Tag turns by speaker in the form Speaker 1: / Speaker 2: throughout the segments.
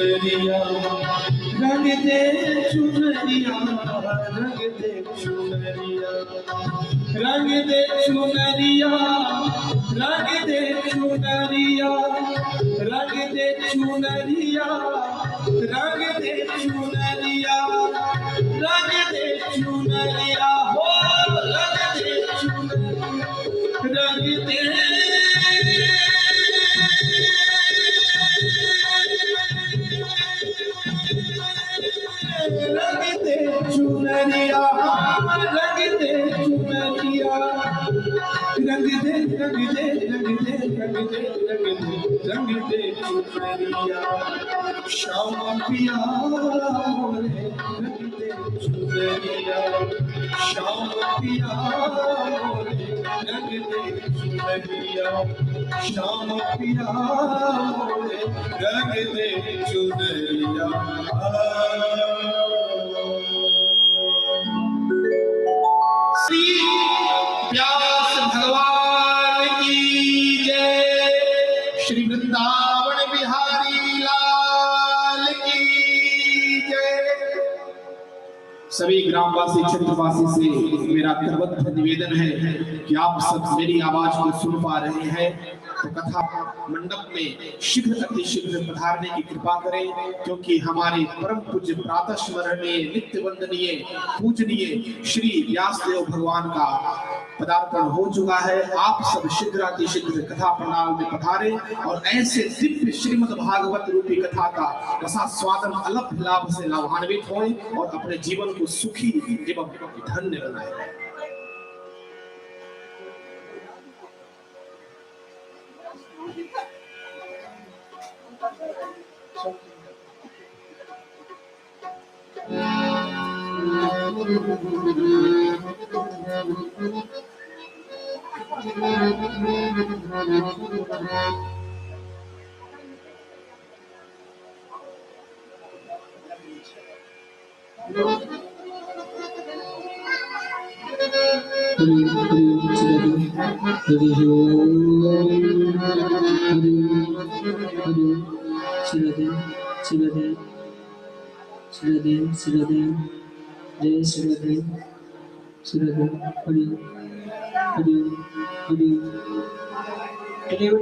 Speaker 1: चुनरिया रंग दे चुनरिया रंग दे चुनरिया रंग दे चुनरिया रंग दे चुनरिया रंग दे चुनरिया रंग दे चुनरिया रंग दे चुनरिया हो रंग दे चुनरिया रंग दे चुनरिया रंग दे चुनरिया रंग दे रंग दे रंग दे रंग दे रंग दे चुनरिया श्याम पिया मोरे रंग दे चुनरिया श्याम पिया मोरे रंग दे चुनरिया श्याम पिया मोरे रंग दे चुनरिया श्री व्यास भगवान की जय। श्री वृंदावन बिहारी लाल की जय। सभी ग्रामवासी क्षेत्रवासी से मेरा करबद्ध निवेदन है कि आप सब मेरी आवाज को सुन पा रहे हैं तो कथा मंडप में शीघ्र अतिशीघ्र पधारने की कृपा करें, क्योंकि हमारे परम पूज्य प्रातः स्मरणीय नित्य वंदनीय पूजनीय श्री व्यासदेव भगवान का पदार्पण हो चुका है। आप सब शीघ्र अतिशीघ्र कथा पंडाल में पधारे और ऐसे दिव्य श्रीमद् भागवत रूपी कथा का रसास्वादन अलग लाभ से लाभान्वित हों और अपने जीवन को सुखी एवं धन्य बनाए।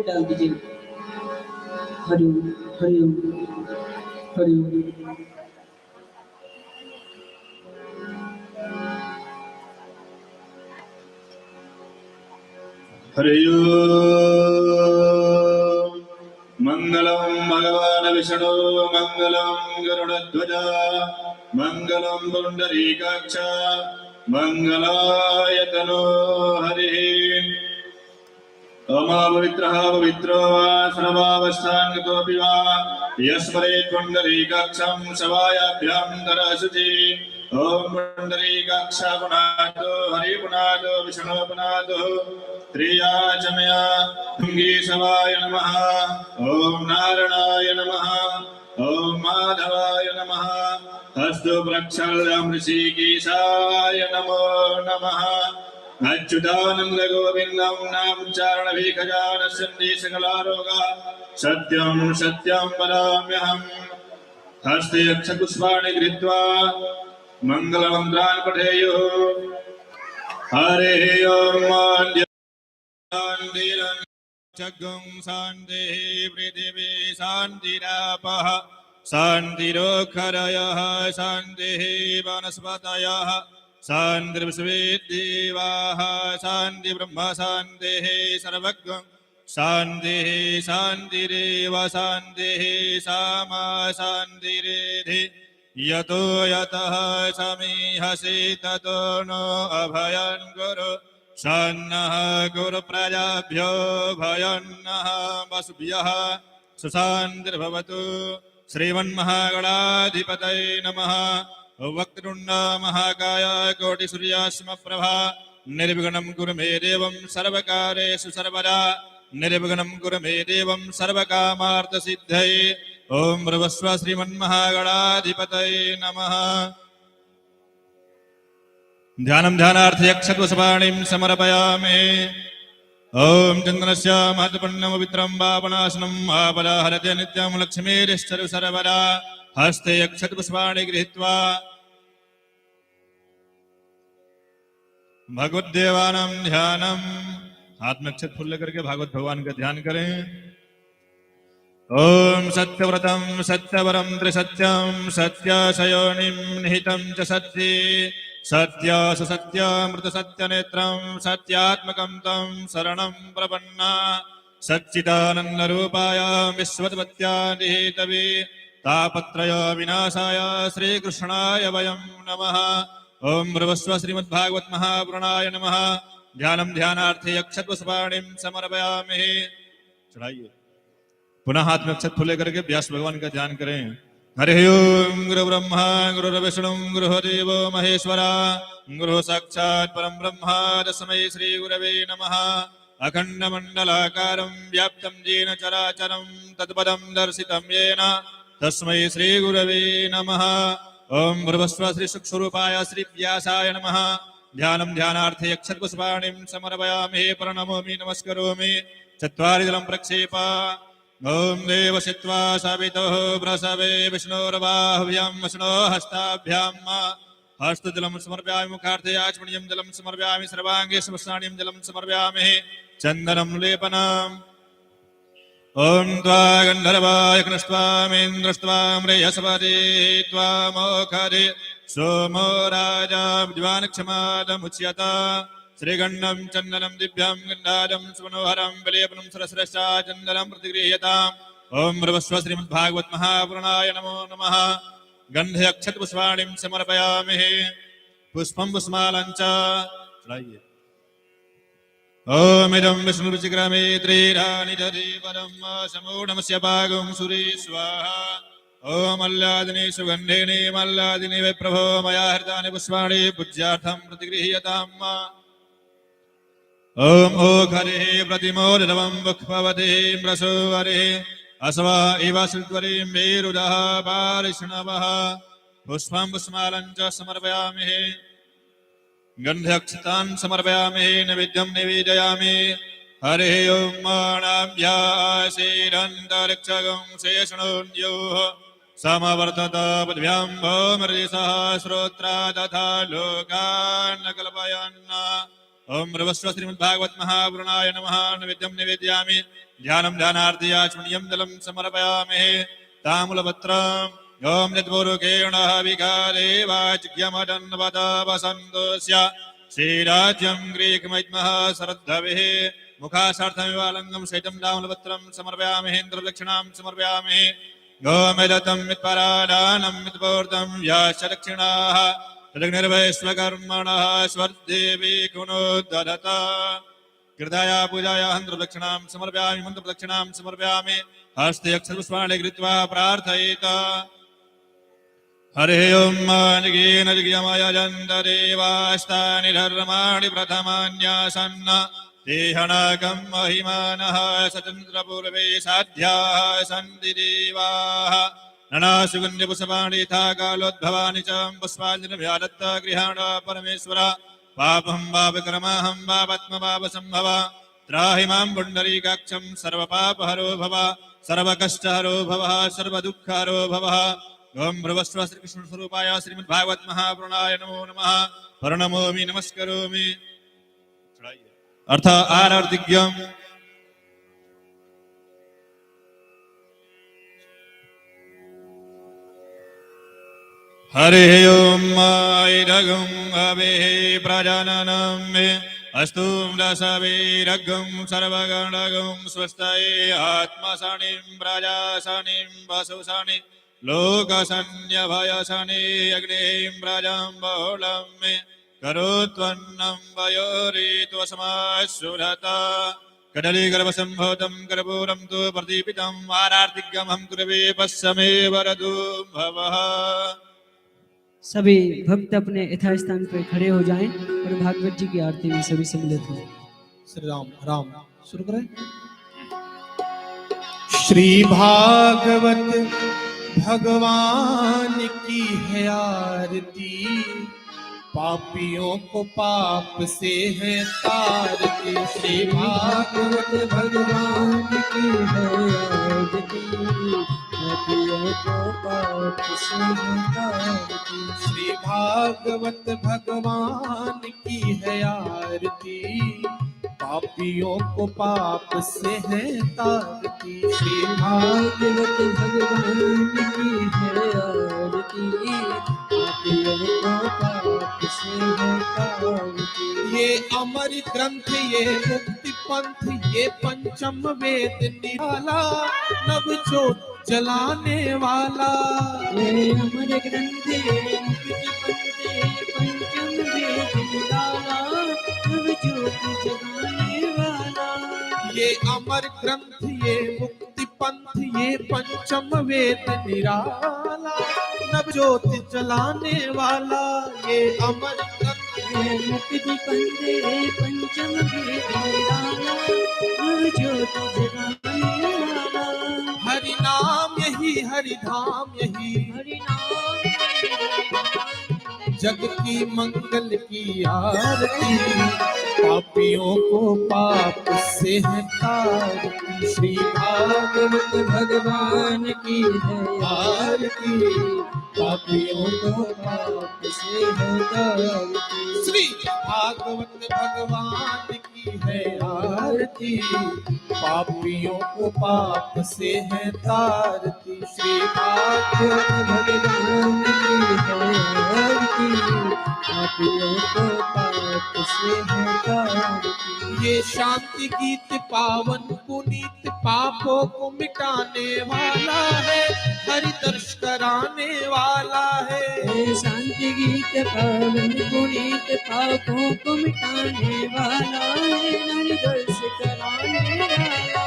Speaker 2: डाल दीजिए। हरिओम हरिओम हरिओम।
Speaker 3: हरिओम। मंगलम भगवान विष्णु मंगलम गरुड़ध्वज मंगलम पुंडरीकाक्ष मंगलाय तनो हरिः। अमा पवित्रः पवित्रो वा सर्वावस्थान्गतोऽपि वा यस्मरेत् पुण्डरीकाक्षं सवायाभ्यां तरशुचि। ॐ पुण्डरीकाक्ष पुनातो हरि पुनातो विष्णु पुनातो त्रिया च मया भृङ्गी सवाय नमः। ॐ नारायणाय नमः। ॐ माधवाय नमः। हस्तु प्रक्षाल्यं ऋषिकेशाय नमो नमः। अच्युतानंद गोविंदं नामोच्चारणभिखजान सन्ति सकलारोगा सत्यं सत्यं वदाम्यहम्। हस्ते अक्षपुष्पाणि गृहीत्वा मंगलमन्त्रान् पठेयुः। हरिः ॐ शान्तिरं शान्तिः पृथिवी शान्तिरापः शान्तिरोखरयः शान्तिः वनस्पतयः शान्तिर्विश्वेदेवाः शान्ति ब्रह्म शान्तिः सर्वज्ञं शान्तिः शान्तिरेव शान्तिः सामा शान्तिरेधि। यतो यतः समीहसि ततो नो अभयं कुरु सन्नः कुरु प्रजाभ्यो भयन्नः वसुभ्यः सुशान्तिर्भवतु। श्रीमन्महागणाधिपतये नमः। वक्रतुण्ड महाकाय कोटिसूर्यसमप्रभा निर्विघ्नं कुरु मे देवं सर्वकार्येषु सर्वदा निर्विघ्नं कुरु मे देवं सर्वकामार्थसिद्धये। ओम भ्रवस्व श्रीमन्महागणाधिपतये नमः। ध्यानं ध्यानार्थ यक्षत्वसपाणिं समर्पयामि। ओम चंदनस्य महत्वपूर्णं पवित्रं पापनाशनं आपदाहरते नित्यं लक्ष्मीरिश्चरु सर्वदा हस्ते अक्षतपुष्पाणि गृहीत्वा भगवत देवानां ध्यानम। हाथ में अक्षत फूल लेकर के भागवत भगवान का ध्यान करें। ओम सत्यव्रतम सत्यवरम त्रिसत्यम सत्यशयोनिम निहितं च सत्ये सत्य सत्यामृत सत्यनेत्रं सत्यात्मकं तं शरणं प्रपन्ना सच्चिदानंद रूपाय विश्वोत्पत्त्यादिहेतवे तापत्रय विनाशाय श्रीकृष्णाय वयं नमः। ओम भ्रवस्व श्रीमद्भागवत महापुराणाय नमः। ध्यानम ध्यानार्थे अक्षतपुष्पाणिं समर्पयामि। चढ़ाइए। पुनः हाथ में अक्षत फूले करके व्यास भगवान का ध्यान करें। हरि ओम गुरु ब्रह्मा गुरु विष्णु गुरुदेव महेश्वरा गुरु साक्षात् परम ब्रह्मा तस्मै श्री गुरवे नमः। अखंड मंडलाकारं व्याप्तं येन चराचरं तत्पदं दर्शितं येन तस्मै श्री गुरवे नमः। ओम भ्रवस्व श्री सुखस्वरूपाय श्री व्यासाय नमः। ध्यानं ध्यानार्थे अक्षतपुष्पाणिं समर्पयामि प्रणमोमि नमस्करोमि। चत्वारि दलं प्रक्षेप। ओम देव सित्वा सावितो प्रसवे विष्णोर्बाहुभ्यां विष्णो हस्ताभ्यां हस्तजलं समर्पयामि। मुखार्थे आचमनीयं जलं समर्पयामि। सर्वांगे स्मशानीयं जलं समर्पयामि। चन्दनं लेपनम्। ओम त्वा गन्धर्वाय कृष्णस्त्वामेन्द्रस्त्वां रेयसपदे त्वामोखरे सोमो राजा विद्वान्क्षमादमुच्यत। श्रीगण्डं चन्दनं दिव्यं गन्धादं सुमनोहरं विलेपनं सरसरसा चन्दनं प्रतिगृह्यताम्। ओम भ्रवस्व श्रीमद्भागवत महापुराणाय नमो नमः। गन्धे अक्षतपुष्पाणिं समर्पयामि। पुष्पं पुष्पमालं च चढ़ाइए। ओम इदं विष्णुरुचिग्रामे त्रिराणि दधि परं समूढमस्य पागं सुरे स्वाहा। ओम मल्लादिनी सुगन्धिनी मल्लादिनी वै प्रभो मया हृतानि पुष्पाणि पूज्यार्थं प्रतिगृह्यताम्। ओम ओखरे प्रतिमोदवं मुखपवते म्रसोवरे अस्वा इव श्रुत्वरे मेरुदः पारिष्णवः। पुष्पं पुष्पमालं च समर्पयामि। गन्धक्षतान् समर्पयामि। नैवेद्यं निवेदयामि। हरे ओम मानाभ्यासेरन्तरिक्षगं शेषणोऽन्योः समवर्तत पद्भ्यां भौमर्दिशः श्रोत्रा तथा लोकान् न कल्पयन्। ओम भ्रवस्व श्रीमद्भागवत महापुराणाय नमः। नैवेद्यं निवेदयामि। ध्यानं ध्यानार्थे आचमनीयं जलं समर्पयामि। ताम्बूलपत्रम्। ओम यद्वोरुकेण विकारे वाच्यमदन्वद वसन्तोस्य श्रीराज्यं ग्रीकमैद्मः शरद्धवेः मुखासार्थमिवालङ्गं शैतं ताम्बूलपत्रं समर्पयामि। इन्द्रदक्षिणां समर्पयामि। गोमेदतं मित्परादानं मित्पूर्तं याश्च दक्षिणाः तदग्निर्वैश्वकर्मणः स्वर्देवी कुणोद्दधत। कृताया पूजाया हन्त्रदक्षिणां समर्पयामि। मन्त्रदक्षिणां समर्पयामि। हस्ते अक्षतपुष्पाणि गृहीत्वा प्रार्थयेत। हरे ओम मानगेन जगमयजन्तदेवास्तानि धर्माणि प्रथमान्यासन् तेहनाकं महिमानः स्वतन्त्रपूर्वे साध्याः सन्ति देवाः। ननासुगन्ध्यपुष्पाणि यथा कालोद्भवानि च पुष्पाञ्जलिर्व्यादत्त गृहाण परमेश्वर। पापं पापकर्माहं पापात्मपापसम्भव त्राहि मां पुण्डरीकाक्षं सर्वपापहरो भव सर्वकष्टहरो भवः सर्वदुःखहरो भवः। ओम भ्रवस्व श्रीकृष्ण स्वरूपाय श्रीमद्भागवत महापुराणाय नमो नमः। प्रणमोमि नमस्करोमि। अर्थ आरार्तिज्ञम। हरे ओम ऐरगं अवेः प्रजाननं मे अस्तु दशवीरगं सर्वगणगं स्वस्ताय आत्मसानिं प्रजासानिं वसुसानि लोकसन्न्यभयसने अग्निं प्रजां बहुलं मे करोत्वन्नं वयोरित्वसमाशुरता। कडलीगर्भसम्भूतं कर्पूरं तु प्रदीपितं आरार्तिज्ञमहं कुर्वे पश्यमे वरदो भवः।
Speaker 2: सभी भक्त अपने यथास्थान पर खड़े हो जाएं और भागवत जी की आरती में सभी सम्मिलित हों।
Speaker 1: श्री राम राम शुरू करें। श्री भागवत भगवान की है आरती पापियों को पाप से है तारती। श्री भागवत
Speaker 2: भगवान की है आरती, पापियों को पाप से है तारती।
Speaker 1: श्री भागवत भगवान की है आरती, पापियों को पाप से है तारती। श्री
Speaker 2: भागवत भगवान की है आरती, पापियों को पाप से है तारती।
Speaker 1: ये अमर ग्रंथ ये मुक्ति पंथ ये पंचम वेद निराला, नव ज्योत जलाने वाला।
Speaker 2: ये अमर ग्रंथ ये मुक्ति पंथ ये पंचम वेद निराला, नव ज्योत जगाने वाला।
Speaker 1: ये अमर ग्रंथ ये मुक्ति पंथ ये पंचम वेद निराला, नव ज्योत जलाने वाला। ये अमर ग्रंथ
Speaker 2: ये मुक्ति पंथ ये पंचम वेद निराला, नव ज्योत जगाने वाला।
Speaker 1: हरि नाम यही हरि धाम यही,
Speaker 2: हरि नाम
Speaker 1: जग की मंगल की आरती, पापियों को पाप से है तारती। श्री
Speaker 2: भागवत भगवान की है
Speaker 1: आरती,
Speaker 2: पापियों को पाप से है तारती।
Speaker 1: श्री भागवत भगवान की है आरती, पापियों को पाप से है तारती। श्री
Speaker 2: भागवत भगवान की है आरती, पापियों को पाप से है तारती।
Speaker 1: ये शांति गीत पावन पुनीत पापों को मिटाने वाला है, हरि दर्श कराने वाला है।
Speaker 2: ये शांति गीत पावन पुनीत पापों को मिटाने वाला है, हरि दर्श कराने वाला।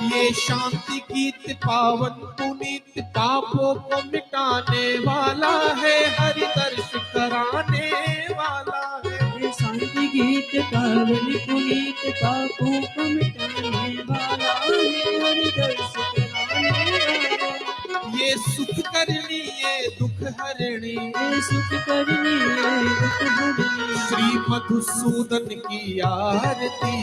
Speaker 1: ये शांति गीत पावन पुनीत पापों को मिटाने वाला है, हरि दर्श कराने वाला है।
Speaker 2: ये शांति गीत पावन पुनीत पापों को मिटाने वाला है, हरि दर्श कराने वाला।
Speaker 1: ये सुख करनी ये दुख हरणी,
Speaker 2: ये सुख करनी ये दुख हरनी।
Speaker 1: श्री मधुसूदन की आरती,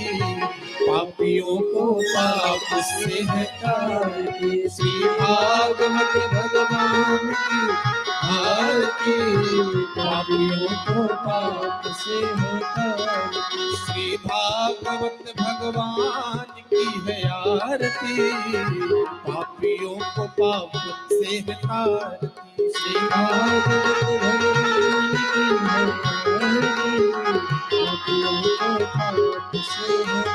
Speaker 1: पापियों को पाप से है तारती। श्री भागवत भगवान की आरती,
Speaker 2: पापियों को पाप से है तारती।
Speaker 1: श्री भागवत भगवान की है आरती, पापियों को पाप से है तारती। श्री
Speaker 2: भागवत भगवान की है आरती, पापियों को पाप से है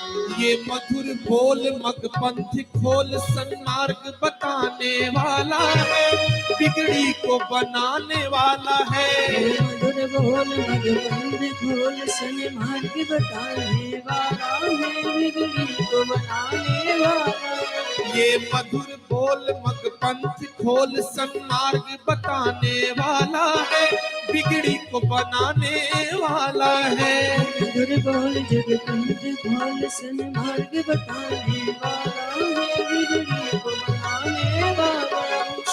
Speaker 2: तारती।
Speaker 1: ये मधुर बोल मग पंथ खोल सन्मार्ग बताने वाला है, बिगड़ी को बनाने वाला है।
Speaker 2: मधुर बोल मग पंथ खोल सन्मार्ग बताने वाला है, बिगड़ी को बनाने वाला।
Speaker 1: ये मधुर बोल मग पंथ खोल सन्मार्ग बताने वाला है, बिगड़ी को बनाने वाला है।
Speaker 2: मधुर बोल जग पंथ खोल सन्मार्ग बताने वाला है, बिगड़ी को बनाने वाला।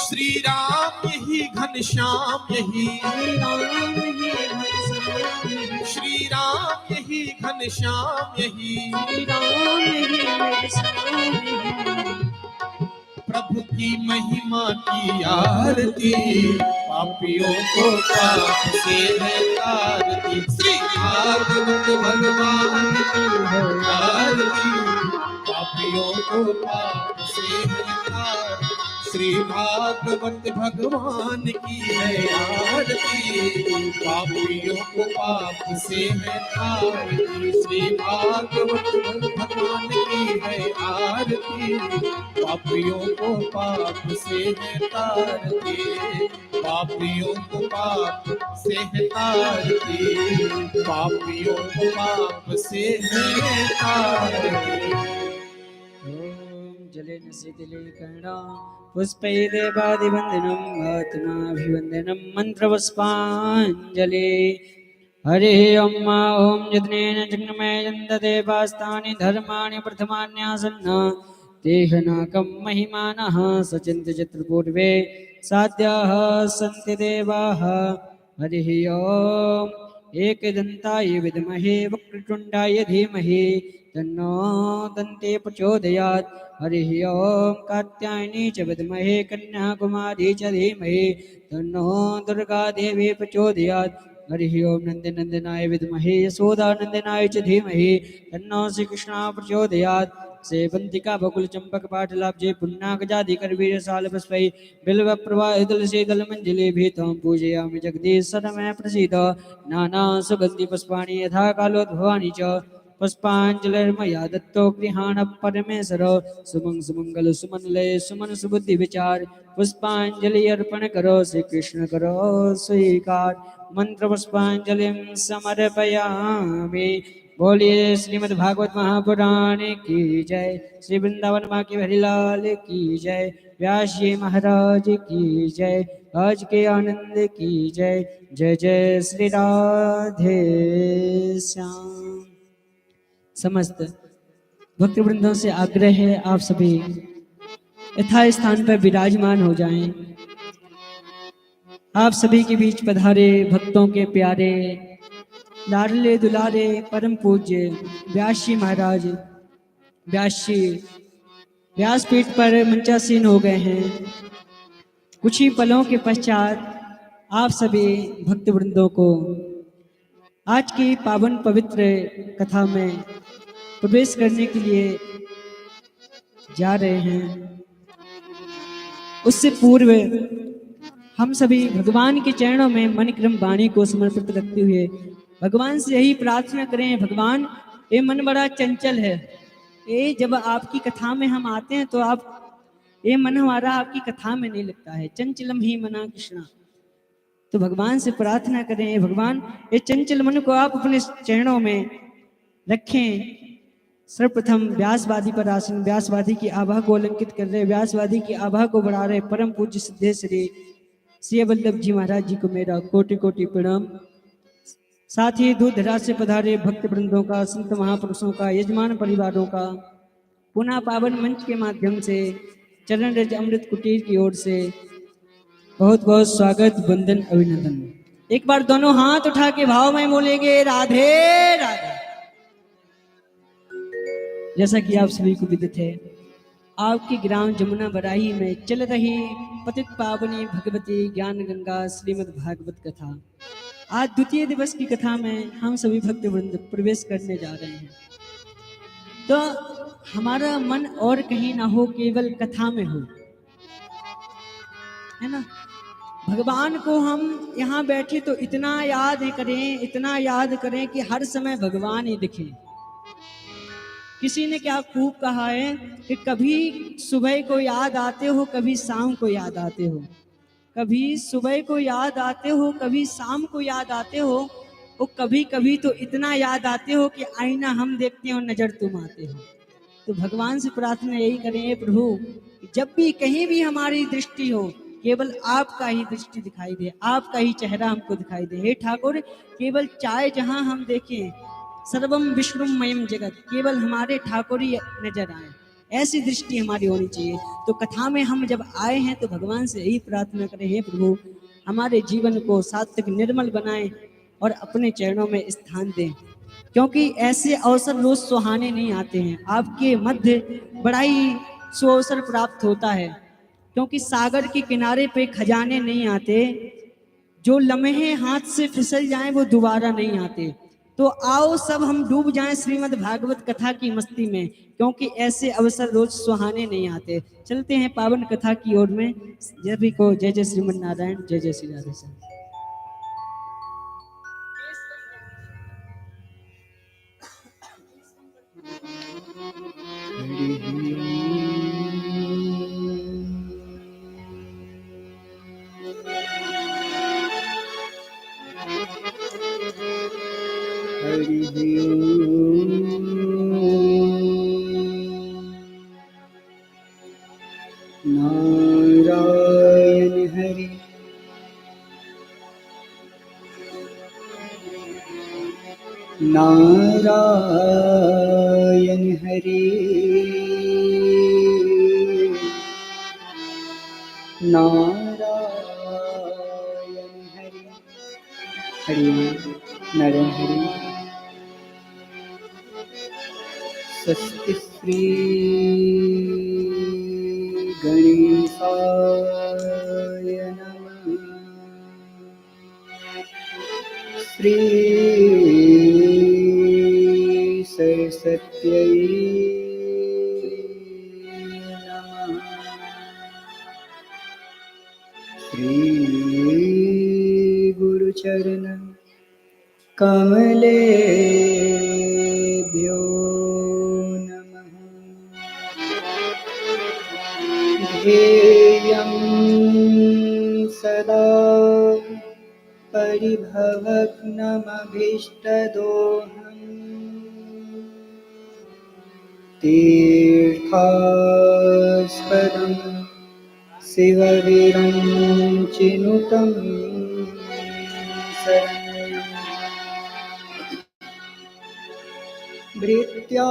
Speaker 1: श्री राम यही घनश्याम यही,
Speaker 2: श्री राम ही घनश्याम यही,
Speaker 1: श्री राम यही घनश्याम यही,
Speaker 2: श्री राम ही घनश्याम यही।
Speaker 1: प्रभु की महिमा की आरती, पापियों को पाप से है तारती। श्री भागवत भगवान की है आरती, पापियों को पाप से है तारती। श्री भागवत भगवान की है आरती, पापियों को पाप से है तारती। श्री भागवत भगवान की है आरती, पापियों को पाप से है तारती। पापियों को पाप से है तारती, पापियों को पाप से है तारती।
Speaker 2: जलेन शीतले कर्णा पुष्पै देवादिवन्दनं महात्माभिवन्दनं मन्त्रपुष्पाञ्जलि। हरे ॐ यज्ञेन जग्नमे यन्ददेवास्तानि धर्माणि प्रथमान्यासन्न तेहनाकं महिमानः सचिन्त्य चित्रपूर्वे साध्याः सन्ति देवाः हरिः ओम् एकदन्ताय विद्महे वक्रतुण्डाय धीमहि तन्नो दन्ते प्रचोदयात्। हरिः ओम् कात्यायनी च विद्महे कन्याकुमारी च धीमहि तन्नो दुर्गा देवी प्रचोदयात्। हरिः ओम् नन्दनन्दनाय विद्महे यशोदानन्दनाय च धीमहि तन्नो श्रीकृष्णः प्रचोदयात्। सेवंतिका बकुल चंपक पाटलाब्जे पुन्नागजादि करवीर साल पुष्पै बिल्व प्रवाह तुलसी दल मंजलि भीतम पूजयामि जगदीश सरमय प्रसीद नाना सुगंधि पुष्पाणि यथा कालोद्भवानि च पुष्पांजलिर्मया दत्तो गृहाण परमेश्वर सुमंग सुमंगल सुमनलय सुमन सुबुद्धि विचार पुष्पांजलि अर्पण करो श्री कृष्ण करो स्वीकार मंत्र पुष्पांजलिं समर्पयामि। बोलिए श्रीमद् भागवत महापुराण की जय। श्री वृंदावन माँ की हरिलाल की जय। व्यास जी महाराज की जय। आज के आनंद की जय। जय जय श्री राधे श्याम। समस्त भक्त वृंदों से आग्रह है आप सभी यथा स्थान पर विराजमान हो जाएं। आप सभी के बीच पधारे भक्तों के प्यारे लाडले दुलारे परम पूज्य व्यास जी महाराज व्यास जी व्यासपीठ पर मंचासीन हो गए हैं। कुछ ही पलों के पश्चात आप सभी भक्त वृंदों को आज की पावन पवित्र कथा में प्रवेश करने के लिए जा रहे हैं। उससे पूर्व हम सभी भगवान के चरणों में मन क्रम वाणी को समर्पित रखते हुए भगवान से यही प्रार्थना करें, भगवान ये मन बड़ा चंचल है, ये जब आपकी कथा में हम आते हैं तो आप ये मन हमारा आपकी कथा में नहीं लगता है, चंचलम ही मना कृष्णा। तो भगवान से प्रार्थना करें, भगवान ये चंचल मन को आप अपने चरणों में रखें। सर्वप्रथम व्यासवादी पर आसन, व्यासवादी की आभा को अलंकित कर रहे, व्यासवादी की आभा को बढ़ा रहे परम पूज्य सिद्धेश्वरी श्री वल्लभ जी महाराज जी को मेरा कोटि कोटि प्रणाम। साथ ही दूर दराज से पधारे भक्त वृंदों का, संत महापुरुषों का, यजमान परिवारों का पुनः पावन मंच के माध्यम से चरण रज अमृत कुटीर की ओर से बहुत बहुत स्वागत, वंदन, अभिनंदन। एक बार दोनों हाथ उठा के भाव में बोलेंगे राधे राधे। जैसा कि आप सभी को विदित है, आपके ग्राम जमुना बराही में चल रही पतित पावनी भगवती ज्ञान गंगा श्रीमद् भागवत कथा, आज द्वितीय दिवस की कथा में हम सभी भक्त वृंद प्रवेश करने जा रहे हैं। तो हमारा मन और कहीं ना हो, केवल कथा में हो, है ना। भगवान को हम यहाँ बैठे तो इतना याद करें, इतना याद करें कि हर समय भगवान ही दिखे। किसी ने क्या खूब कहा है कि कभी सुबह को याद आते हो, कभी शाम को याद आते हो, कभी सुबह को याद आते हो, कभी शाम को याद आते हो, और कभी कभी तो इतना याद आते हो कि आईना हम देखते हो, नजर तुम आते हो। तो भगवान से प्रार्थना यही करें, प्रभु जब भी कहीं भी हमारी दृष्टि हो, केवल आपका ही दृष्टि दिखाई दे, आपका ही चेहरा हमको दिखाई दे। हे ठाकुर, केवल चाहे जहां हम देखें सर्वम विष्णुमयम जगत, केवल हमारे ठाकुर ही नजर आए, ऐसी दृष्टि हमारी होनी चाहिए। तो कथा में हम जब आए हैं तो भगवान से यही प्रार्थना करें, हे प्रभु हमारे जीवन को सात्विक निर्मल बनाएं और अपने चरणों में स्थान दें, क्योंकि ऐसे अवसर रोज सुहाने नहीं आते हैं। आपके मध्य बड़ा ही सुअवसर प्राप्त होता है, क्योंकि सागर के किनारे पे खजाने नहीं आते, जो लम्हे हाथ से फिसल जाएं वो दोबारा नहीं आते। तो आओ सब हम डूब जाएं श्रीमद् भागवत कथा की मस्ती में, क्योंकि ऐसे अवसर रोज सुहाने नहीं आते। चलते हैं पावन कथा की ओर में। सभी को जय जय श्रीमन नारायण, जय जय श्री राधे श्याम। नारायण हरि नारायण हरि नारायण हरि
Speaker 4: हरि ओम नरहरि स्वस्ति श्री गणेशाय नमः। श्री सरस्वत्यै नमः। श्री गुरुचरण कमलेभ्यो नमः। ध्येयं सदा परिभवग्नमभीष्टदोहम् तीर्थास्पदं शिवविरञ्चिनुतं शरण्यम् भृत्यार्थिहं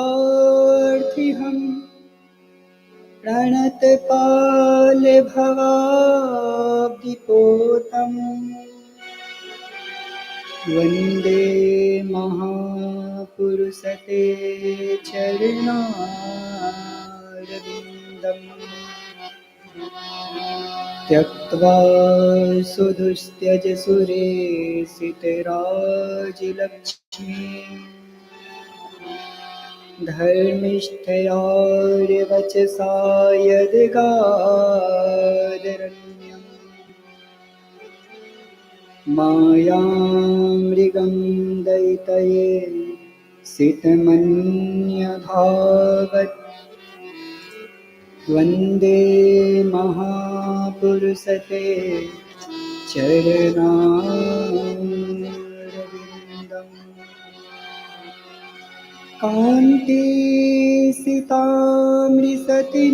Speaker 4: प्रणतपालभवाब्धिपोतम् वन्दे महापुरुषते चरणारविन्दम् त्यक्त्वा सुदुस्त्यज सुरेशितराजिलक्ष्मी धर्मिष्ठयार्यवचसा यद्गादरण्यम् मायामृगं दयितये सितमन्यधावत् वन्दे महापुरुषते चरणारविन्दम् कान्तिसितामृशति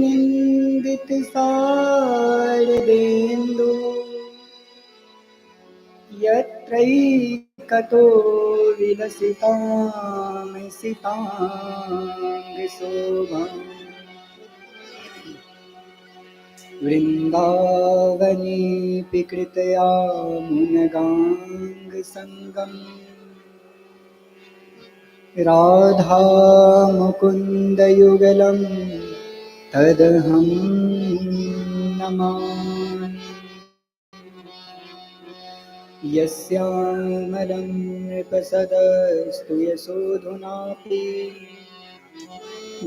Speaker 4: निन्दितशारदेन्दु यत्रैकतो विलसितामसिताङ्गशोभाम् वृन्दावनेऽपि कृतया मुनगाङ्गसङ्गम् राधा मुकुन्दयुगलं तदहं नमामि। यस्यामलं नृपसदस्तु यशोधुनापि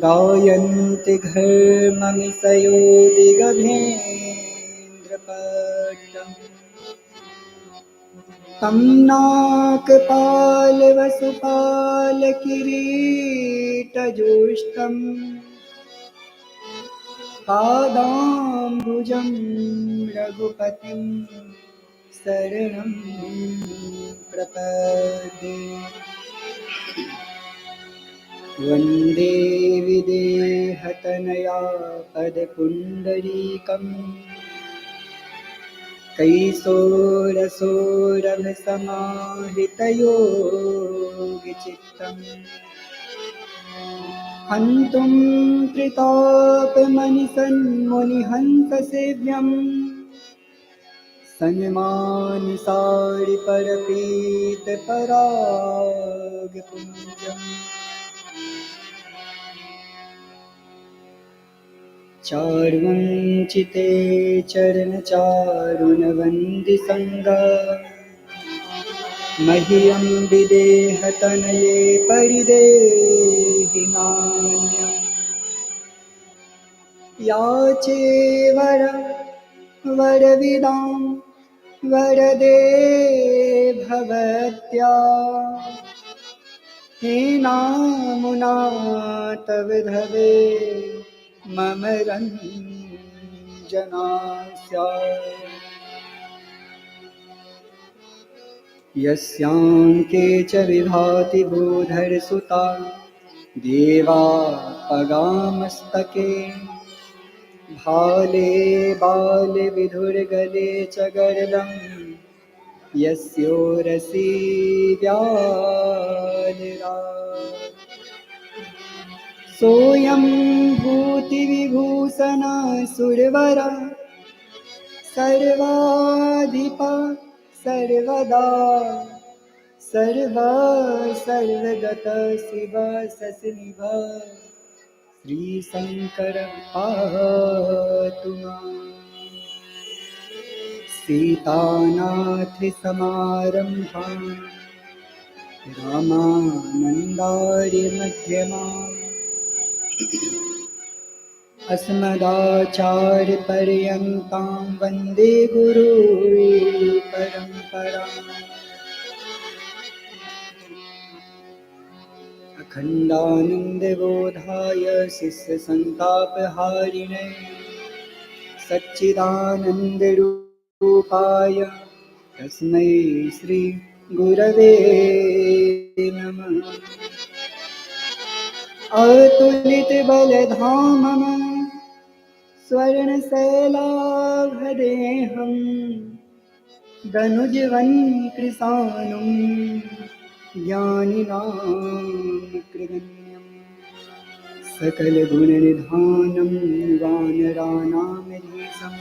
Speaker 4: गायन्ति घर्ममिषयोदिगभेन्द्रपट्टम् तं नाकपालवसुपालकिरीटजुष्टं पादाम्बुजं रघुपतिं शरणं प्रपद्ये। वन्दे विदेहतनया पदपुण्डरीकम् कैशोरसोरभसमाहितयोगिचित्तम् हन्तुं त्रितापमनिसन्मुनिहंससेव्यम् सन्मानिसारिपरपीतपरागपुञ्जम् चार्वञ्चिते चरणचारुणवन्दिसङ्गा मह्यं विदेहतनये परिदेहि नान्यम्। याचे वरविदां वरदे भवत्या हीनामुना तव धवे मम रञ्जनास्या। यस्याङ्के च विभाति भूधरसुता देवा पगामस्तके भाले बाले विधुर्गले च गर्दं यस्योरसि व्यालिराट् सोऽयं भूतिविभूषणः सुरवरा सर्वाधिपा सर्वदा सर्वा सर्वगत शिव ससनिभ श्री शंकर पातु मां। सीतानाथ समारंभां रामानन्दार्य मध्यमाम् अस्मदाचार्यपर्यन्तां वन्दे गुरु परम्पराम्। अखण्डानन्दबोधाय शिष्यसन्तापहारिणे सच्चिदानन्दरूपाय तस्मै श्री गुरवे नमः। अतुलितबलधामं स्वर्णशैलाभदेहं दनुजवन्कृशानुं ज्ञानिनां कृगण्यं सकलगुणनिधानं वानराणामधीशं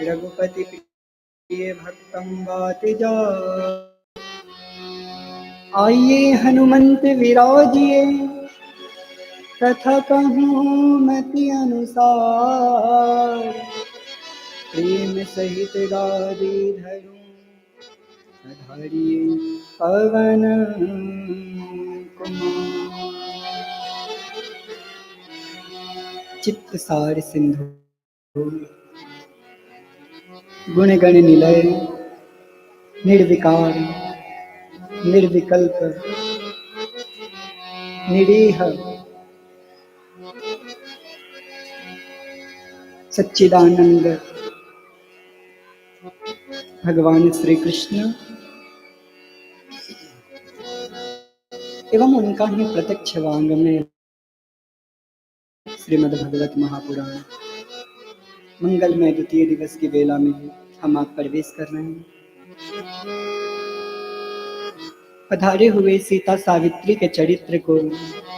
Speaker 4: रघुपतिप्रिय भक्तं वातजा। आइए हनुमंत विराजिए तथा कहूँ मति अनुसार प्रेम सहित गादी धरूं अधारिये पवन कुमार। चित्त सार सिंधु गुण गण निलय निर्विकार निर्विकल्प निरीह सच्चिदानंद भगवान श्री कृष्ण एवं उनका ही प्रत्यक्ष वांग में श्रीमद् भागवत महापुराण मंगलमय द्वितीय दिवस की बेला में हम आप प्रवेश कर रहे हैं। पधारे हुए सीता सावित्री के चरित्र को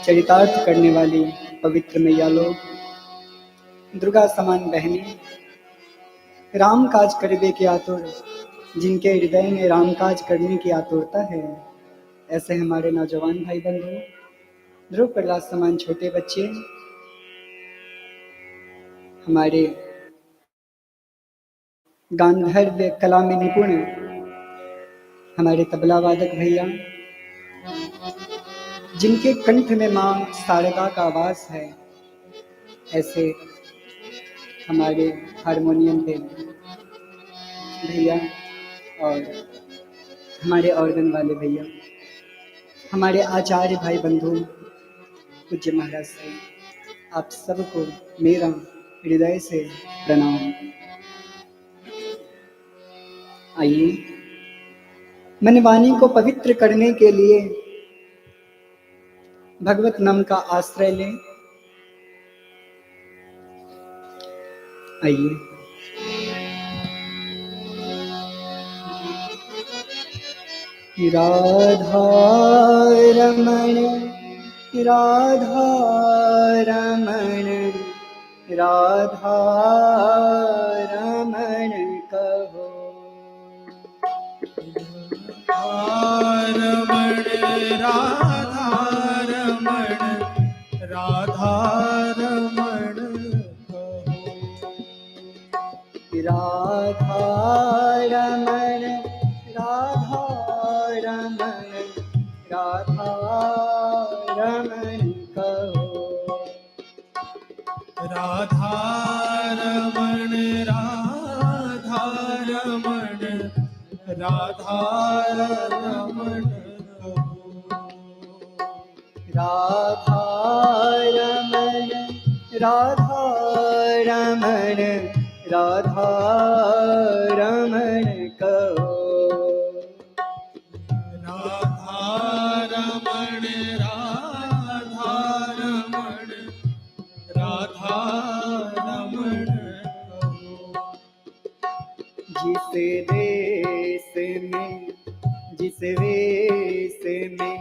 Speaker 4: चरितार्थ करने वाली पवित्र मैया लोग, दुर्गा समान बहनें, राम काज करने की आतुर, जिनके हृदय में राम काज करने की आतुरता है, ऐसे हमारे नौजवान भाई बंधु, ध्रुव प्रहलाद समान छोटे बच्चे, हमारे गांधर्व कला में निपुण हमारे तबला वादक भैया, जिनके कंठ में मां शारदा का वास है, ऐसे हमारे हारमोनियम पे भैया और हमारे ऑर्गन वाले भैया, हमारे आचार्य भाई बंधु पूज्य महाराज से आप सबको मेरा हृदय से प्रणाम। आइए मन वाणी को पवित्र करने के लिए भगवत नाम का आश्रय लें। आइए राधा रमण राधा रमण राधा रमण कहो।
Speaker 1: रमण राधा रमण राधा रमण कहो।
Speaker 4: राधा रमण राधा रमण राधा रमण कहो।
Speaker 1: राधा रमण राधा रमण राधा रमण कहो।
Speaker 4: राधा रमण राधा रमण राधा रमण कहो।
Speaker 1: राधा रमण राधा रमण राधा रमण कहो।
Speaker 4: जिस देश में जिस वेश में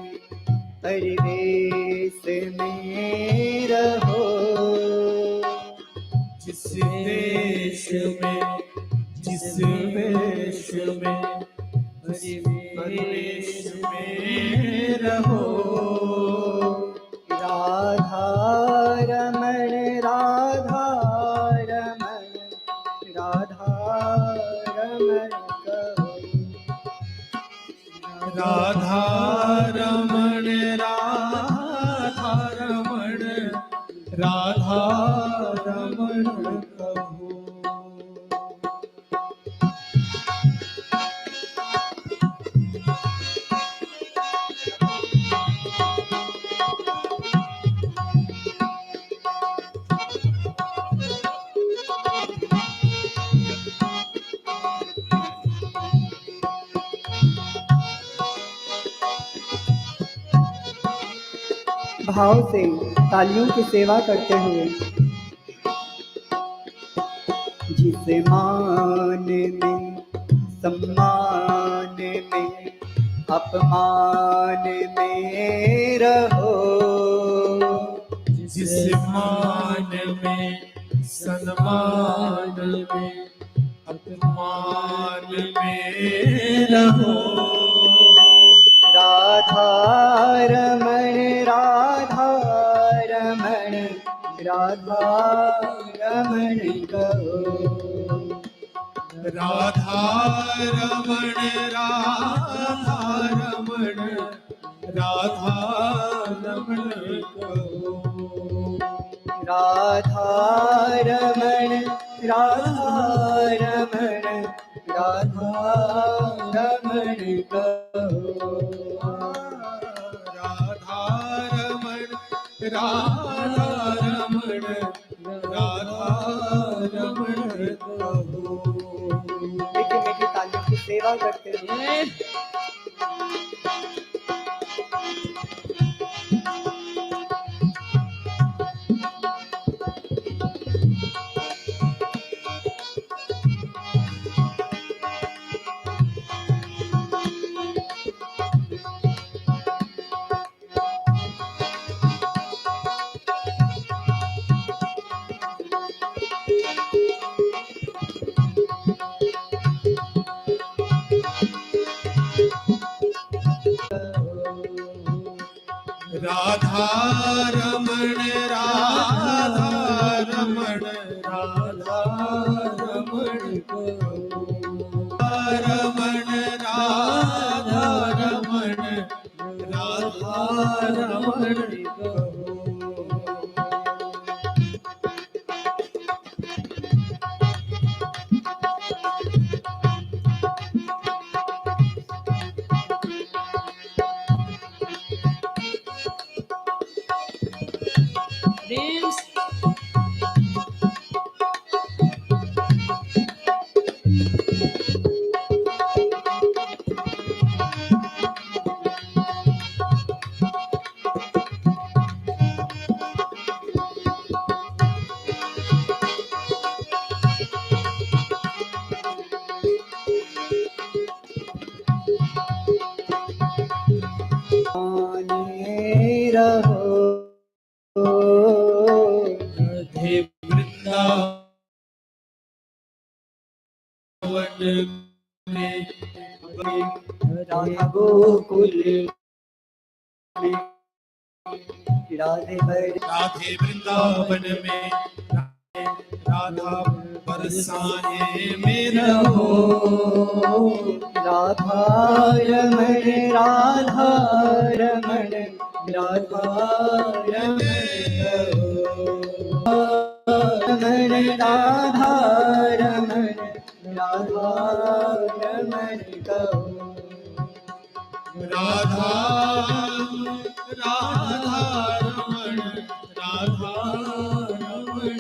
Speaker 4: परिवेश में रहो।
Speaker 1: जिस देश में जिस वेश में परवेश में रहो।
Speaker 4: राधा रमण राधा रमण राधा रमण कहो।
Speaker 1: राधा रमण राधा रमण राधा रमण कहो।
Speaker 4: भाव से तालियों की सेवा करते हुए जिसे मान में सम्मान में अपमान में रहो।
Speaker 1: जिस मान में सम्मान में अपमान में रहो।
Speaker 4: राधा रमण राधा रमण राधा रमण कहो।
Speaker 1: राधा रमण राधा रमण राधा रमण कहो।
Speaker 4: राधा रमण राधा रमण राधा रमण कहो।
Speaker 1: राधा रमण राधा रमण राधा रमण कहो।
Speaker 4: मीठी मीठी तालियों की सेवा करते हुए
Speaker 1: राधा रमण राधा रमण राधा रमण कहो। रमण राधा रमण राधा रमण कहो।
Speaker 2: प्रेम से
Speaker 4: माने रहो।
Speaker 1: राधे वृंदावन में
Speaker 4: राधा गोकुल में राधे
Speaker 1: राधे वृंदावन में राधा बरसाने में रहो।
Speaker 4: राधा रमण राधा रमण राधा रमण रमण राधा रमण राधा रमण कहो।
Speaker 1: राधा राधा रमण राधा